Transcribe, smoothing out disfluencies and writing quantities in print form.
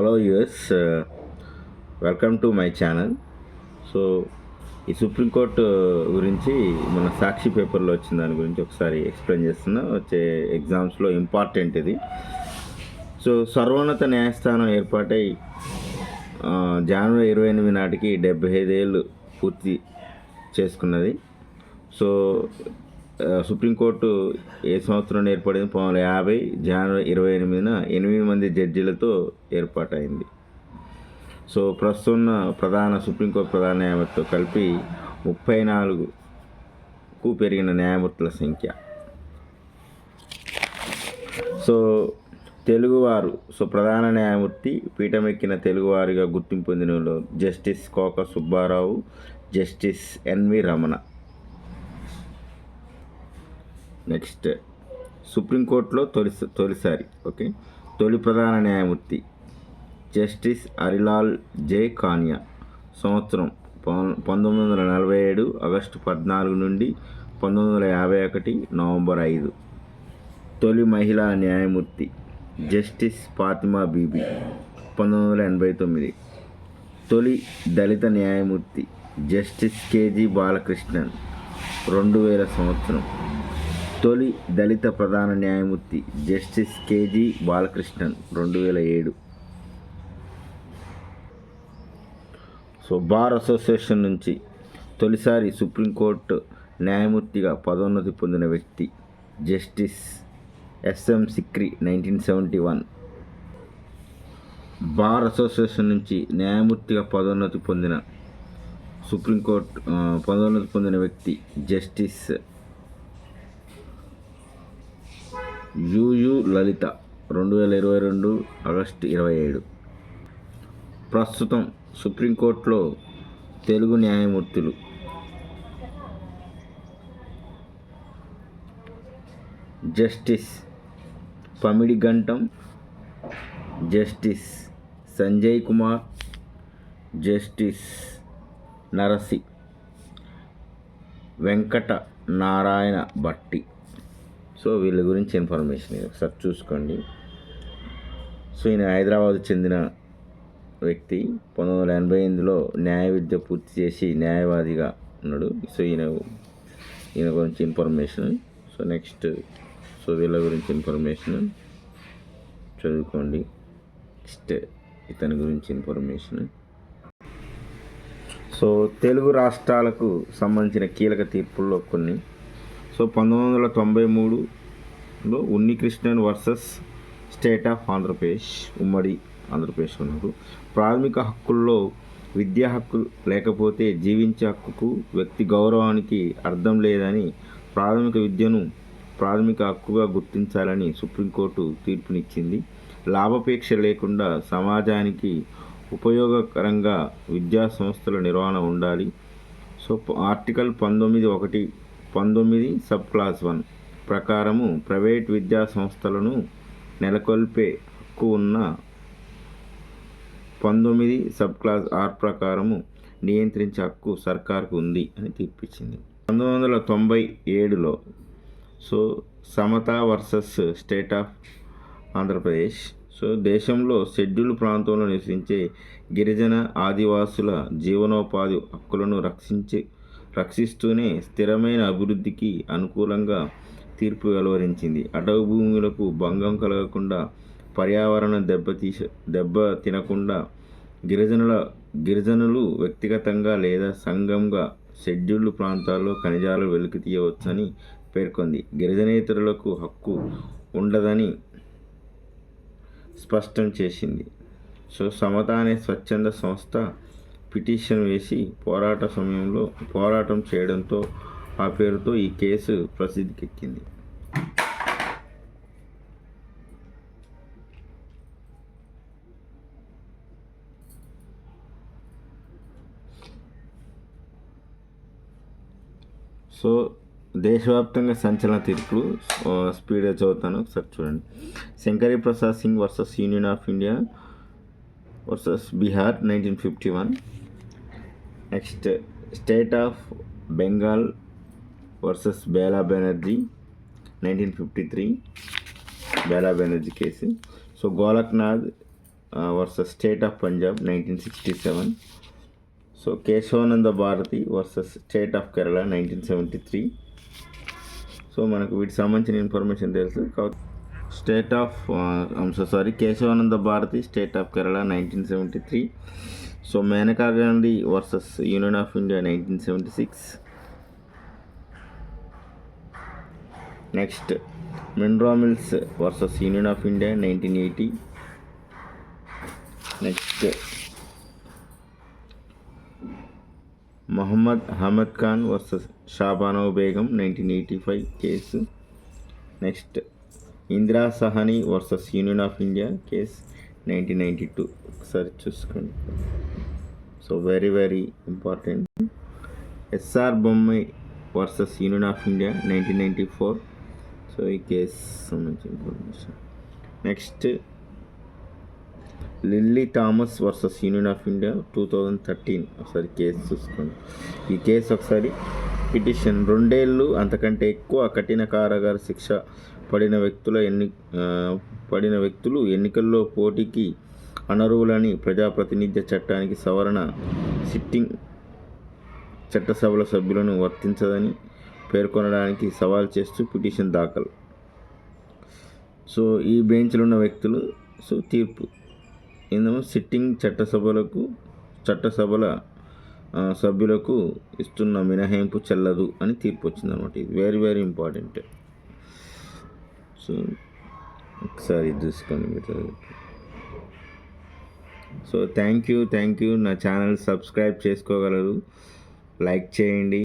Hello US, welcome to my channel. So ఈ supreme court గురించి మన సాక్షి పేపర్లో వచ్చిన దాని గురించి ఒకసారి ఎక్స్ప్లెయిన్ చేస్తున్నా. వచ్చే ఎగ్జామ్స్లో ఇంపార్టెంట్ ఇది. సో సర్వోన్నత న్యాయస్థానం ఏర్పాటై జనవరి 28 నాటికి 75 ఏళ్ళు పూర్తి చేసుకున్నది. సో సుప్రీంకోర్టు ఏ సంవత్సరం ఏర్పడింది? 1950 జనవరి 28న 8 మంది జడ్జీలతో ఏర్పాటైంది. సో ప్రస్తుతం ప్రధాన సుప్రీంకోర్టు ప్రధాన న్యాయమూర్తితో కలిపి 34కు పెరిగిన న్యాయమూర్తుల సంఖ్య. సో తెలుగువారు, ప్రధాన న్యాయమూర్తి పీఠమెక్కిన తెలుగువారిగా గుర్తింపు పొందిన justice Koka Subbarao, justice N V Ramana. Next, సుప్రీంకోర్టులో తొలిసారి తొలి ప్రధాన న్యాయమూర్తి జస్టిస్ హరిలాల్ జే కాన్యా. సంవత్సరం 1947 ఆగస్టు 14 నుండి 1951 నవంబర్ 5. తొలి మహిళా న్యాయమూర్తి జస్టిస్ ఫాతిమా బీబీ 1989. తొలి దళిత న్యాయమూర్తి జస్టిస్ కేజీ బాలకృష్ణన్ 2000 సంవత్సరం. తొలి దళిత ప్రధాన న్యాయమూర్తి justice K G Balakrishnan 2007. So bar association నుంచి తొలిసారి సుప్రీంకోర్టు న్యాయమూర్తిగా పదోన్నతి పొందిన వ్యక్తి justice S M Sikri 1971. Bar association నుంచి న్యాయమూర్తిగా పదోన్నతి పొందిన వ్యక్తి జస్టిస్ యుయు లలిత 2022 ఆగస్టు 27. ప్రస్తుతం సుప్రీంకోర్టులో తెలుగు న్యాయమూర్తులు justice Pamidi Ghantam, justice Sanjay Kumar, justice Narasi Venkata Narayana Bhatti. So వీళ్ళ గురించి ఇన్ఫర్మేషన్ ఒకసారి చూసుకోండి. సో ఈయన హైదరాబాద్ చెందిన వ్యక్తి. 1988లో న్యాయ విద్య పూర్తి చేసి న్యాయవాదిగా ఉన్నాడు. సో ఈయన గురించి ఇన్ఫర్మేషన్. సో నెక్స్ట్, వీళ్ళ గురించి ఇన్ఫర్మేషన్ చదువుకోండి. నెక్స్ట్ ఇతని గురించి ఇన్ఫర్మేషన్. సో తెలుగు రాష్ట్రాలకు సంబంధించిన కీలక తీర్పుల్లో కొన్ని. సో 1993లో Unnikrishnan versus state of Andhra Pradesh, ఉమ్మడి ఆంధ్రప్రదేశ్ ఉన్నారు. ప్రాథమిక హక్కుల్లో విద్యా హక్కు లేకపోతే జీవించే హక్కుకు, వ్యక్తి గౌరవానికి అర్థం లేదని, ప్రాథమిక విద్యను ప్రాథమిక హక్కుగా గుర్తించాలని సుప్రీంకోర్టు తీర్పునిచ్చింది. లాభాపేక్ష లేకుండా సమాజానికి ఉపయోగకరంగా విద్యా సంస్థల నిర్వహణ ఉండాలి. సో ఆర్టికల్ 19 సబ్ క్లాస్ 1 ప్రకారము ప్రైవేట్ విద్యా సంస్థలను నెలకొల్పే హక్కు ఉన్న 19 సబ్ క్లాస్ 6 ప్రకారము నియంత్రించే హక్కు సర్కార్కు ఉంది అని తీర్పిచ్చింది. 1997లో సమతా వర్సెస్ స్టేట్ ఆఫ్ ఆంధ్రప్రదేశ్. దేశంలో షెడ్యూల్ ప్రాంతంలో నివసించే గిరిజన ఆదివాసుల జీవనోపాధి హక్కులను రక్షిస్తూనే స్థిరమైన అభివృద్ధికి అనుకూలంగా తీర్పు వెలువరించింది. అటవీ భూములకు భంగం కలగకుండా, పర్యావరణం దెబ్బ తినకుండా గిరిజనులు వ్యక్తిగతంగా లేదా సంఘంగా షెడ్యూల్డ్ ప్రాంతాల్లో ఖనిజాలు వెలికి తీయవచ్చని పేర్కొంది. గిరిజనేతరులకు హక్కు ఉండదని స్పష్టం చేసింది. సమత అనే స్వచ్ఛంద సంస్థ పిటిషన్ వేసి పోరాటం చేయడంతో ఆ పేరుతో ఈ కేసు ప్రసిద్ధికెక్కింది. సో దేశవ్యాప్తంగా సంచలన తీర్పులు స్పీడ్గా చదువుతాను, ఒకసారి చూడండి. Shankari Prasad Singh versus union of India versus Bihar 1951. Next, state of Bengal versus Bela Banerjee 1953, Bela Banerjee case. Golaknath versus state of Punjab 1967. So Kesavananda Bharati versus state of Kerala 1973. So మనకు వీటికి సంబంధించిన ఇన్ఫర్మేషన్ తెలుసు. Kesavananda Bharati state of Kerala 1973. So Maneka Gandhi versus union of India 1976. Next Minerva Mills versus union of India 1980. Next Mohammad Ahmed Khan versus Shah Bano Begum 1985 case. Next Indira Sawhney versus union of India case 1992. ఒకసారి చూసుకోండి. So very important. S R Bommai versus union of India 1994. So ఈ case సంబంధించిన information. Next Lily Thomas versus union of India 2013. ఒకసారి case చూసుకోండి. ఈ case ఒకసారి petition 2 ఏళ్ళు అంతకంటే ఎక్కువ కఠిన కారాగార శిక్ష పడిన వ్యక్తులు ఎన్నికల్లో పోటీకి అనర్హులని ప్రజాప్రాతినిధ్య చట్టానికి సవరణ సిట్టింగ్ చట్టసభల సభ్యులను వర్తించదని పేర్కొనడానికి సవాల్ చేస్తూ పిటిషన్ దాఖలు. సో ఈ బెంచ్లో ఉన్న వ్యక్తులు తీర్పు ఏందేమో సిట్టింగ్ చట్టసభల సభ్యులకు ఇస్తున్న మినహాయింపు చెల్లదు అని తీర్పు వచ్చింది అనమాట. ఇది వెరీ ఇంపార్టెంట్. సో ఒకసారి చూసుకోండి మీరు. So thank you. నా ఛానల్ సబ్స్క్రైబ్ చేసుకోగలరు, లైక్ చేయండి.